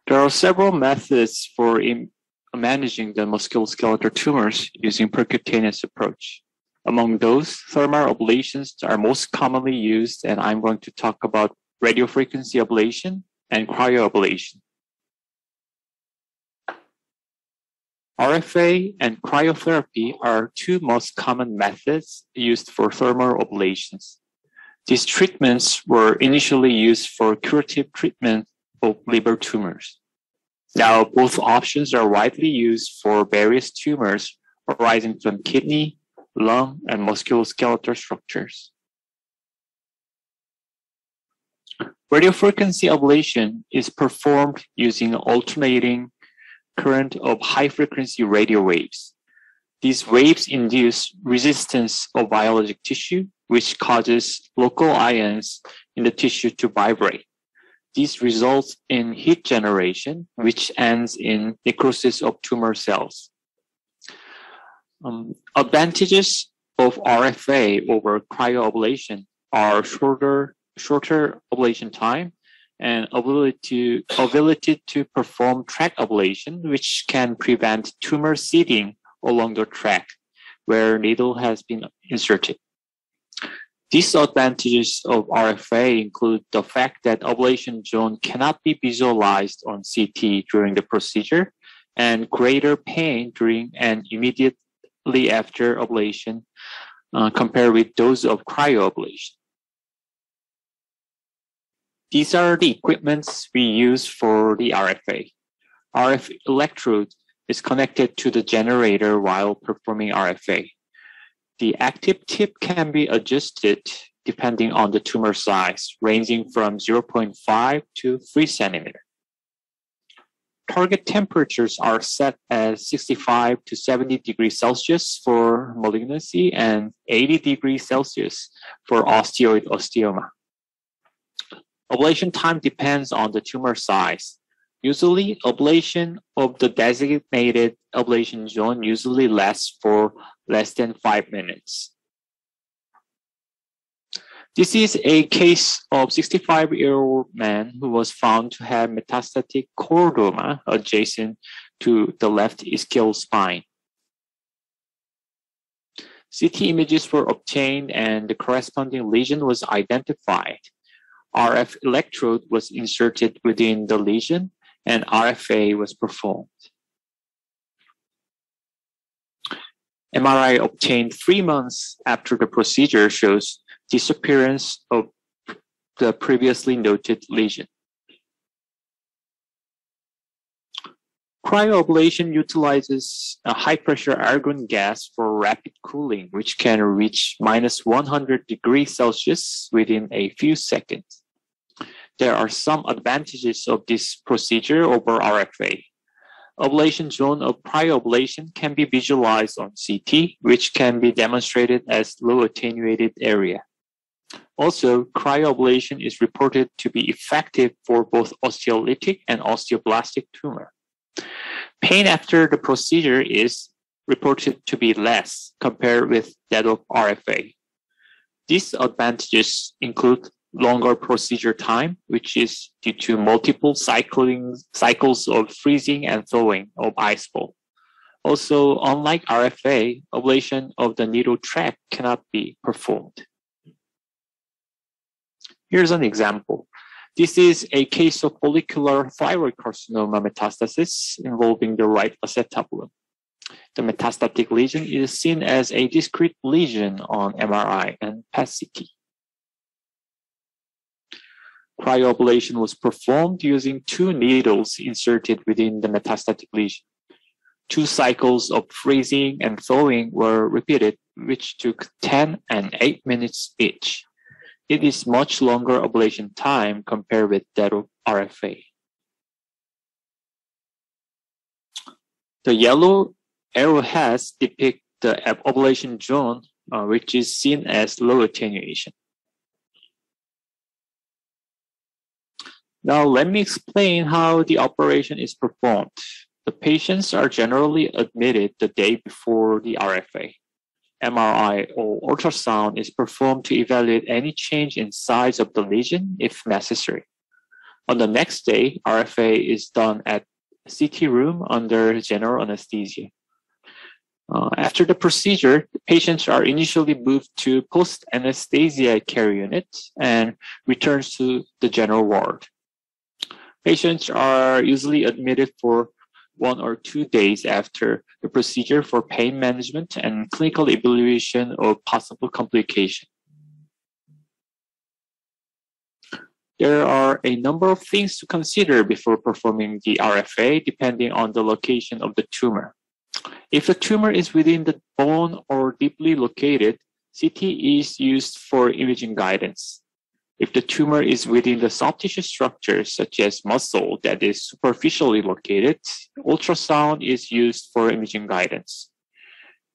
There are several methods for managing the musculoskeletal tumors using percutaneous approach. Among those, thermal ablations are most commonly used, and I'm going to talk about radiofrequency ablation and cryoablation. RFA and cryotherapy are two most common methods used for thermal ablations. These treatments were initially used for curative treatment of liver tumors. Now, both options are widely used for various tumors arising from kidney, lung, and musculoskeletal structures. Radiofrequency ablation is performed using alternating current of high-frequency radio waves. These waves induce resistance of biologic tissue, which causes local ions in the tissue to vibrate. This results in heat generation, which ends in necrosis of tumor cells. Advantages of RFA over cryoablation are shorter ablation time and ability to perform track ablation, which can prevent tumor seeding along the track where needle has been inserted. Disadvantages of RFA include the fact that ablation zone cannot be visualized on CT during the procedure, and greater pain during and immediately after ablation compared with those of cryoablation. These are the equipments we use for the RFA. RF electrode is connected to the generator while performing RFA. The active tip can be adjusted depending on the tumor size, ranging from 0.5 to 3 centimeters. Target temperatures are set at 65 to 70 degrees Celsius for malignancy and 80 degrees Celsius for osteoid osteoma. Ablation time depends on the tumor size. Usually, ablation of the designated ablation zone usually lasts for less than 5 minutes. This is a case of 65-year-old man who was found to have metastatic chordoma adjacent to the left ischial spine. CT images were obtained and the corresponding lesion was identified. RF electrode was inserted within the lesion and RFA was performed. MRI obtained 3 months after the procedure shows disappearance of the previously noted lesion. Cryoablation utilizes a high-pressure argon gas for rapid cooling, which can reach minus 100 degrees Celsius within a few seconds. There are some advantages of this procedure over RFA. Ablation zone of cryoablation can be visualized on CT, which can be demonstrated as low attenuated area. Also, cryoablation is reported to be effective for both osteolytic and osteoblastic tumor. Pain after the procedure is reported to be less compared with that of RFA. These advantages include longer procedure time, which is due to multiple cycles of freezing and thawing of ice ball. Also, unlike RFA, ablation of the needle track cannot be performed. Here's an example. This is a case of follicular thyroid carcinoma metastasis involving the right acetabulum. The metastatic lesion is seen as a discrete lesion on MRI and PET-CT. Cryoablation was performed using 2 needles inserted within the metastatic lesion. 2 cycles of freezing and thawing were repeated, which took 10 and 8 minutes each. It is much longer ablation time compared with that of RFA. The yellow arrowheads depict the ablation zone, which is seen as low attenuation. Now let me explain how the operation is performed. The patients are generally admitted the day before the RFA. MRI or ultrasound is performed to evaluate any change in size of the lesion if necessary. On the next day, RFA is done at CT room under general anesthesia. After the procedure, patients are initially moved to post-anesthesia care unit and returns to the general ward. Patients are usually admitted for 1 or 2 days after the procedure for pain management and clinical evaluation of possible complication. There are a number of things to consider before performing the RFA depending on the location of the tumor. If the tumor is within the bone or deeply located, CT is used for imaging guidance. If the tumor is within the soft tissue structure, such as muscle that is superficially located, ultrasound is used for imaging guidance.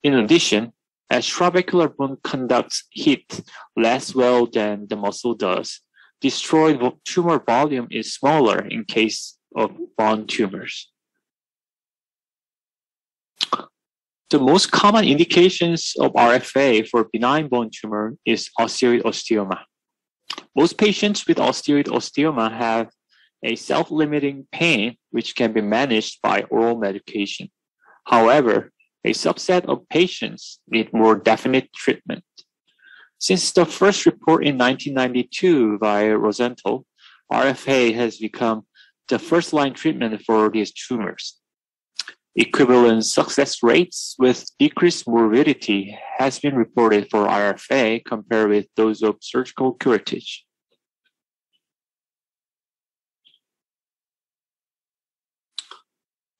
In addition, as trabecular bone conducts heat less well than the muscle does, destroyed tumor volume is smaller in case of bone tumors. The most common indications of RFA for benign bone tumor is osteoid osteoma. Most patients with osteoid osteoma have a self-limiting pain which can be managed by oral medication. However, a subset of patients need more definite treatment. Since the first report in 1992 by Rosenthal, RFA has become the first-line treatment for these tumors. Equivalent success rates with decreased morbidity has been reported for RFA compared with those of surgical curettage.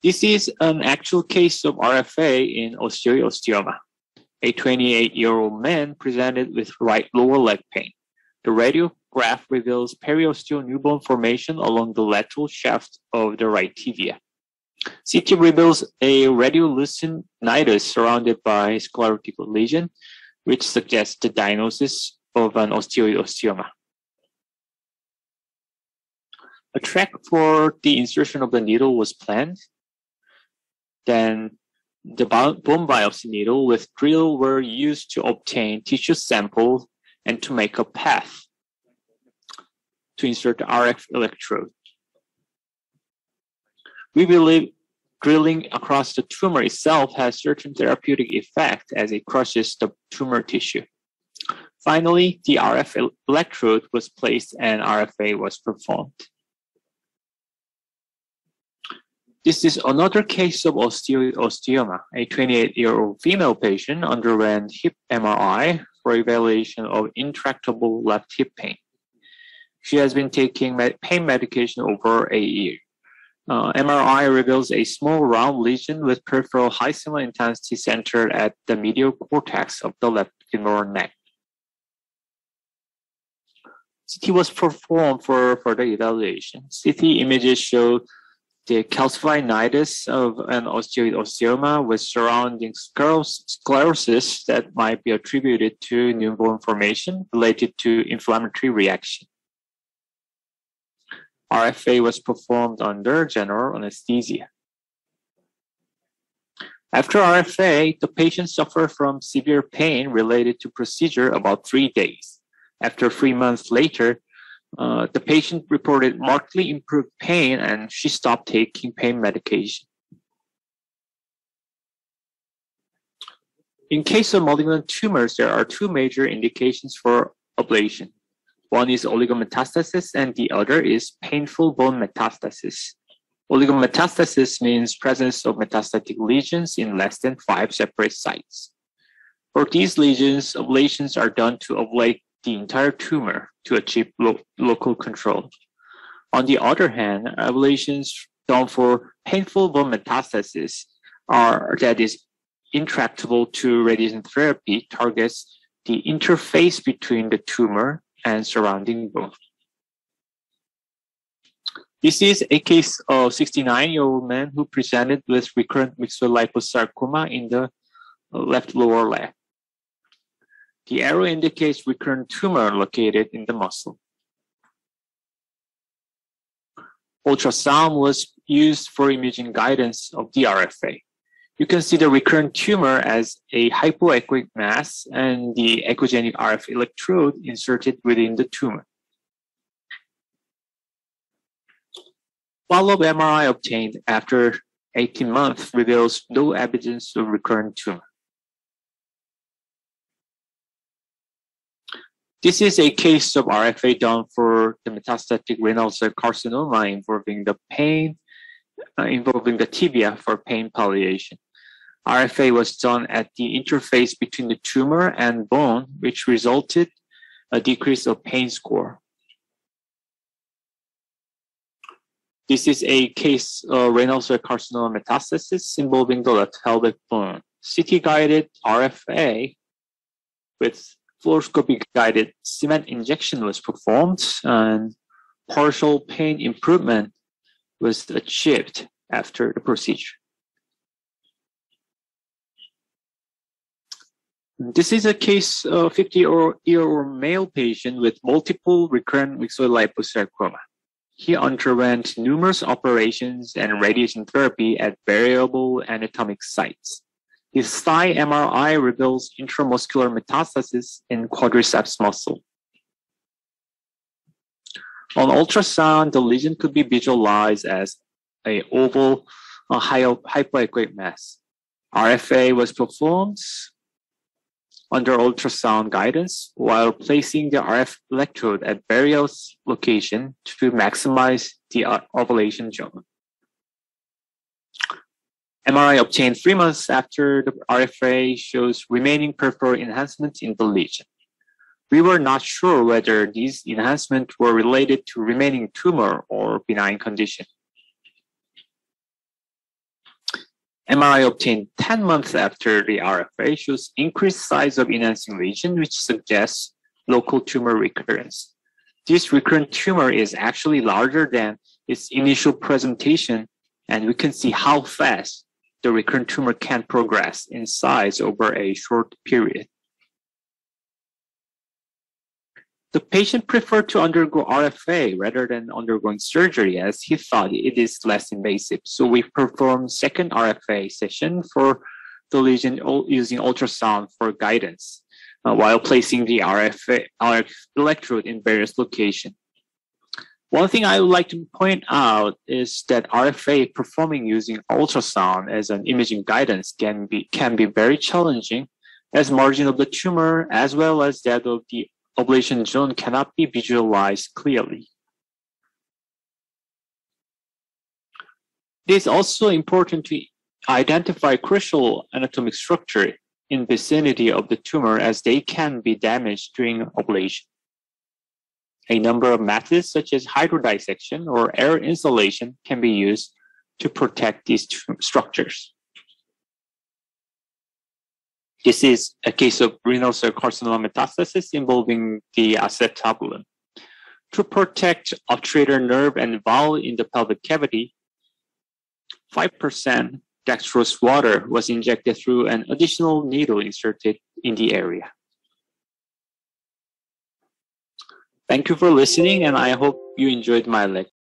This is an actual case of RFA in osteoid osteoma. A 28-year-old man presented with right lower leg pain. The radiograph reveals periosteal new bone formation along the lateral shaft of the right tibia. CT reveals a radiolucinitis surrounded by sclerotic lesion, which suggests the diagnosis of an osteoid osteoma. A track for the insertion of the needle was planned. Then the bone biopsy needle with drill were used to obtain tissue samples and to make a path to insert the RF electrode. We believe drilling across the tumor itself has certain therapeutic effect as it crushes the tumor tissue. Finally, the RF electrode was placed and RFA was performed. This is another case of osteoid osteoma. A 28-year-old female patient underwent hip MRI for evaluation of intractable left hip pain. She has been taking pain medication over a year. MRI reveals a small round lesion with peripheral high signal intensity centered at the medial cortex of the left femoral neck. CT was performed for further evaluation. CT images show the calcified nidus of an osteoid osteoma with surrounding sclerosis that might be attributed to new bone formation related to inflammatory reaction. RFA was performed under general anesthesia. After RFA, the patient suffered from severe pain related to procedure about 3 days. After 3 months later, the patient reported markedly improved pain and she stopped taking pain medication. In case of malignant tumors, there are 2 major indications for ablation. One is oligometastasis and the other is painful bone metastasis. Oligometastasis means presence of metastatic lesions in less than 5 separate sites. For these lesions, ablations are done to ablate the entire tumor to achieve local control. On the other hand, ablations done for painful bone metastasis that is intractable to radiation therapy targets the interface between the tumor and surrounding bone. This is a case of 69-year-old man who presented with recurrent myxoid liposarcoma in the left lower leg. The arrow indicates recurrent tumor located in the muscle. Ultrasound was used for imaging guidance of the RFA. You can see the recurrent tumor as a hypoechoic mass and the echogenic RF electrode inserted within the tumor. Follow-up MRI obtained after 18 months reveals no evidence of recurrent tumor. This is a case of RFA done for the metastatic renal cell carcinoma involving the tibia for pain palliation. RFA was done at the interface between the tumor and bone, which resulted a decrease of pain score. This is a case of renal cell carcinoma metastasis involving the left pelvic bone. CT-guided RFA with fluoroscopy-guided cement injection was performed, and partial pain improvement was achieved after the procedure. This is a case of 50-year-old male patient with multiple recurrent myxoid liposarcoma. He underwent numerous operations and radiation therapy at variable anatomic sites. His thigh MRI reveals intramuscular metastasis in quadriceps muscle. On ultrasound, the lesion could be visualized as an oval hypoechoic mass. RFA was performed under ultrasound guidance while placing the RF electrode at various locations to maximize the ovulation zone. MRI obtained 3 months after the RFA shows remaining peripheral enhancements in the lesion. We were not sure whether these enhancements were related to remaining tumor or benign condition. MRI obtained 10 months after the RFA shows increased size of enhancing lesion, which suggests local tumor recurrence. This recurrent tumor is actually larger than its initial presentation, and we can see how fast the recurrent tumor can progress in size over a short period. The patient preferred to undergo RFA rather than undergoing surgery as he thought it is less invasive. So we performed second RFA session for the lesion using ultrasound for guidance while placing the RF electrode in various locations. One thing I would like to point out is that RFA performing using ultrasound as an imaging guidance can be very challenging, as margin of the tumor as well as that of the ablation zone cannot be visualized clearly. It is also important to identify crucial anatomic structure in vicinity of the tumor as they can be damaged during ablation. A number of methods such as hydrodissection or air insulation can be used to protect these structures. This is a case of renal cell carcinoma metastasis involving the acetabulum. To protect obturator nerve and valve in the pelvic cavity, 5% dextrose water was injected through an additional needle inserted in the area. Thank you for listening, and I hope you enjoyed my lecture.